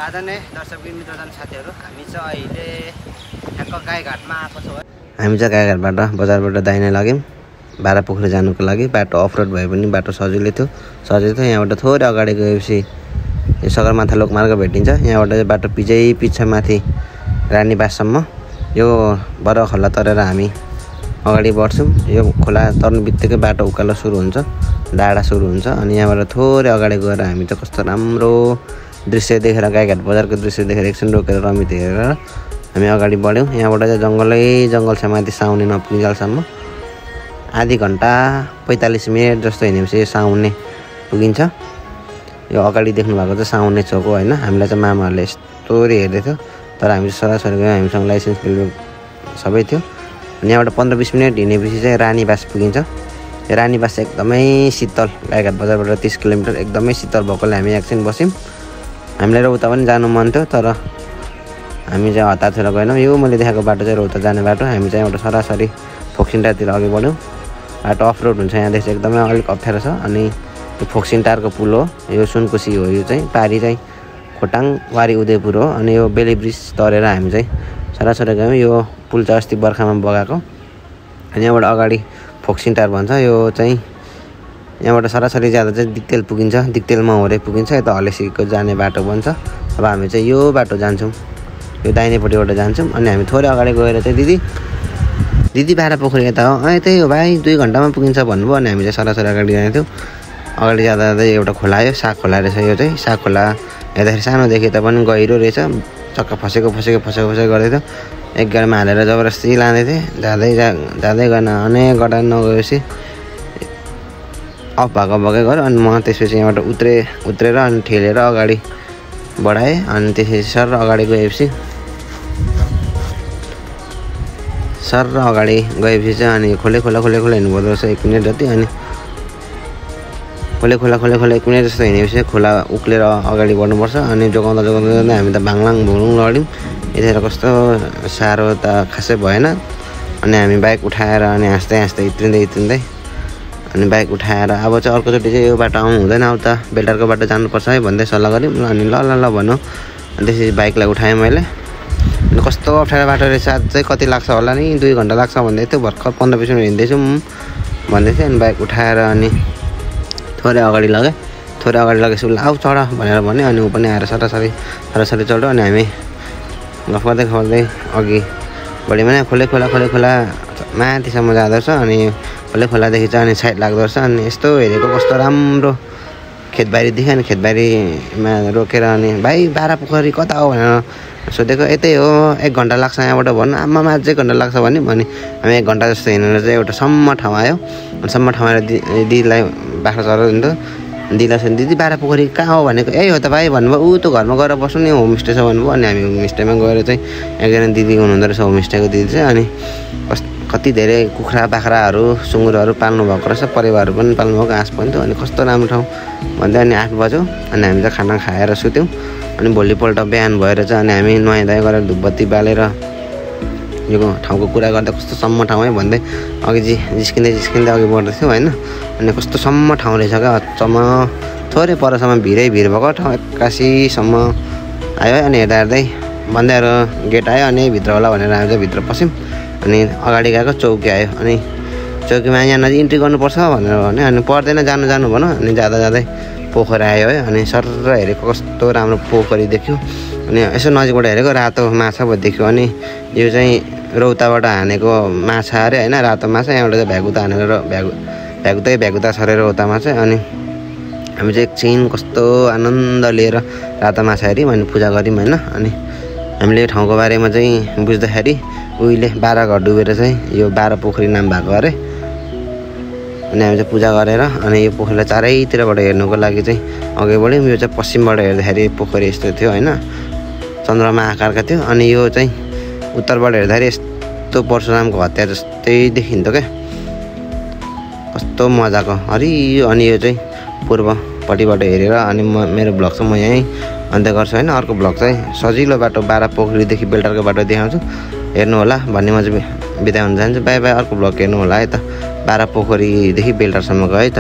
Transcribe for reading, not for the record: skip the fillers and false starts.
आदरणीय दर्शक मित्रजन साथीहरु, हामी चाहिँ अहिले ठ्याक्क गाईघाटमा आएको छौँ। हामी चाहिँ गाईघाटबाट बजारबाट दाहिने लाग्यौं 12 पोखरी जानुको लागि। बाटो अफरोड भए पनि बाटो सजिलै थियो। यहाँबाट थोरै अगाडि गएपछि यो सगरमाथा लोकमार्ग भेटिन्छ। यहाँबाट चाहिँ बाटो पिछा माथि रानीबाससम्म यो बरा खोला तरेर हामी अगाडि बढ्छौं। यो खोला तर्नुबित्तिकै बाटो उकालो सुरु हुन्छ, डाँडा सुरु हुन्छ। अनि यहाँबाट थोरै अगाडि गएर हामी त कस्तो राम्रो दृश्य देखेर गाईघाट बजारको दृश्य देखेर एकछिन रोकेर रमित हेरेर हामी अगाडि बढ्यौं। यहाँबाट चाहिँ जंगल छ माथि साउने नपुगिन्जेलसम्म आधी घण्टा 45 मिनेट जस्तो हिँडेपछि साउने पुगिन्छ। यो अगाडि देख्नु भएको चाहिँ साउने चोक हो हैन। हामीलाई चाहिँ मामाहरुले यस्तोरी हेर्दै थियो, तर हामी सरासरी गयौं। हामीसँग लाइसेन्स बिल सबै थियो। अनि यहाँबाट 15-20 मिनेट हिँडेपछि चाहिँ रानीबास पुगिन्छ। यो रानीबास एकदमै शीतल, गाईघाट बजारबाट 30 किलोमिटर एकदमै शीतल भएकोले हामी एकछिन बस्यौं। हामीलाई रौता पनि जानु मन थियो, तर हामी चाहिँ हतार छोडेर गएनौँ। यो मैले देखाएको बाटो चाहिँ रौता जाने बाटो। हामी चाहिँ एउटा सरासरी फोक्सिन्टारतिर अघि बढ्यौं। बाटो अफरोड हुन्छ, यहाँदेखि चाहिँ एकदमै अलिक अप्ठ्यारो छ। अनि यो फोक्सिन्टारको पुल हो, यो सुनकोशी हो। यो चाहिँ पारी चाहिँ खोटाङ वारी उदयपुर हो। अनि यो बेली ब्रिज तरेर हामी चाहिँ सरासरी गयौँ। यो पुल चाहिँ अस्ति बर्खामा बगाएको। अनि यहाँबाट अगाडि फोक्सिन्टार भन्छ। यो चाहिँ यहाँबाट सरासरी ज्यादा चाहिँ दिक्तेल पुगिन्छ, दिक्तेलमा होरे पुगिन्छ। यता हलेसीको जाने बाटो बन्छ। अब हामी चाहिँ यो बाटो जान्छौँ, यो दाहिनेपट्टिबाट जान्छौँ। अनि हामी थोरै अगाडि गएर चाहिँ दिदी 12 पोखरी यता हो, यतै हो भाइ, 2 घण्टामा पुगिन्छ भन्नुभयो। अनि हामी चाहिँ सरासरी अगाडि जान्थ्यौँ। अगाडि जाँदा एउटा खोला आयो, साग खोला रहेछ। यो चाहिँ साग खोला हेर्दाखेरि सानो देखे तापनि गहिरो रहेछ। चक्का फसेको गर्दै थियो। एक गाडीमा हालेर जबरजस्ती लाँदै थिए। जाँदै गएन, अनेक गडा नगएपछि अफ भएको गऱ्यो। अनि म त्यसपछि यहाँबाट उत्रेर अनि ठेलेर अगाडि बढाएँ। अनि त्यसपछि सर अगाडि गएपछि चाहिँ अनि खोले खोला हिँड्नुपर्दो रहेछ 1 मिनेट जति। अनि खोले खोला 1 मिनेट जस्तो हिँडेपछि खोला उक्लेर अगाडि बढ्नुपर्छ। अनि जोगाउँदा हामी त भाङलाङ भुङलुङ लड्यौँ। यतिखेर कस्तो साह्रो त खासै भएन। अनि हामी बाइक उठाएर अनि हाँस्दै इत्रिँदै अनि बाइक उठाएर अब चाहिँ अर्कोचोटि चाहिँ यो बाटो आउनु हुँदैन, अब त बेल्टारको बाटो जानुपर्छ है भन्दै सल्लाह गऱ्यौँ। अनि ल भन्नु। अनि त्यसपछि बाइकलाई उठाएँ मैले। अनि कस्तो अप्ठ्यारो बाटो रहेछ, चाहिँ कति लाग्छ होला नि, 2 घण्टा लाग्छ भन्दै थियो। भर्खर 15-20 मिनट हिँड्दैछु भन्दै थियो। अनि बाइक उठाएर अनि थोरै अगाडि लगेपछि उसले आऊ चढ भनेर भन्यो। अनि ऊ पनि आएर सरासरी चढ्यो। अनि हामी गफ गर्दै अघि बढ्यौँ भने खोले खोला माथिसम्म जाँदो रहेछ। अनि खोले खोलादेखि चाहिँ अनि साइड लाग्दो रहेछ। अनि यस्तो हेरेको कस्तो राम्रो खेतबारी देख्यो। अनि खेतबारीमा रोकेर अनि भाइ 12 पोखरी कता हो भनेर सोधेको। यतै हो, 1 घण्टा लाग्छ यहाँबाट भन्नु। आमामा 1 घण्टा लाग्छ भन्यो। अनि हामी 1 घण्टा जस्तो हिँडेर चाहिँ एउटा सम्म ठाउँ आयो। अनि सम्म ठाउँ आएर दिदीलाई बाख्रा चराउँथ्यो। दिदीलाई सोध्यो दिदी 12 पोखरी कहाँ हो भनेको। यही हो त भाइ भन्नुभयो। ऊ त घरमा गएर बस्नु नि, होमस्टे छ भन्नुभयो। अनि हामी होमस्टेमा गएर चाहिँ एकजना दिदी हुनुहुँदो रहेछ, होमस्टेको दिदी चाहिँ। अनि कति धेरै कुखुरा बाख्राहरू सुँगुरहरू पाल्नु भएको रहेछ, परिवारहरू पनि पाल्नु भएको, घाँस पनि थियो। अनि कस्तो राम्रो ठाउँ भन्दै अनि 8 बज्यो। अनि हामी चाहिँ खाना खाएर सुत्यौँ। अनि भोलिपल्ट बिहान भएर चाहिँ अनि हामी नुहाइधुवाइ गरेर धुपबत्ती बालेर यो ठाउँको कुरा गर्दा कस्तो सम्म ठाउँ है भन्दै अघि जिस्किँदै अघि बढ्दैथ्यौँ होइन। अनि कस्तो सम्म ठाउँ रहेछ क्या, अचम्म। थोरै परसम्म भिड भएको ठाउँ 81सम्म आयो है। अनि हेर्दै भन्दैहरू गेट आयो। अनि भित्र होला भनेर हामी चाहिँ भित्र पस्यौँ। अनि अगाडि गएको चौकी आयो। अनि चौकीमा यहाँ नजिक इन्ट्री गर्नुपर्छ भनेर भन्यो। अनि पर्दैन जानु भनौँ। अनि जाँदै पोखरी आयो है। अनि सर हेरेको कस्तो राम्रो पोखरी देख्यो। अनि यसो नजिकबाट हेरेको रातो माछा भयो देख्यो। अनि यो चाहिँ रौताबाट हानेको माछा अरे होइन, रातो माछा। यहाँबाट चाहिँ भ्यागुता छरेर रौता माछा। अनि हामी चाहिँ एकछिन कस्तो आनन्द लिएर रातो माछा हेऱ्यौँ। अनि पूजा गऱ्यौँ होइन। अनि हामीले यो ठाउँको बारेमा चाहिँ बुझ्दाखेरि उहिले 12 घर डुबेर चाहिँ यो 12 पोखरी नाम भएको अरे। अनि हामी चाहिँ पूजा गरेर अनि यो पोखरीलाई चारैतिरबाट हेर्नुको लागि चाहिँ अघि बढ्यौँ। यो चाहिँ पश्चिमबाट हेर्दाखेरि पोखरी यस्तो थियो होइन, चन्द्रमा आकारका थियो। अनि यो चाहिँ उत्तरबाट हेर्दाखेरि यस्तो परशुरामको हत्या जस्तै देखिन्थ्यो क्या, कस्तो मजाको हरियो। अनि यो चाहिँ पूर्वपट्टिबाट हेरेर अनि मेरो भ्लग चाहिँ म यहीँ अन्त्य गर्छु होइन। अर्को भ्लग चाहिँ सजिलो बाटो 12 पोखरीदेखि बेल्टारको बाटो देखाउँछु, हेर्नु होला भन्ने म चाहिँ बिदा हुन चाहन्छु। बाई। अर्को भ्लग हेर्नु होला है त। 12 पोखरीदेखि बेल्टारसम्मको है त।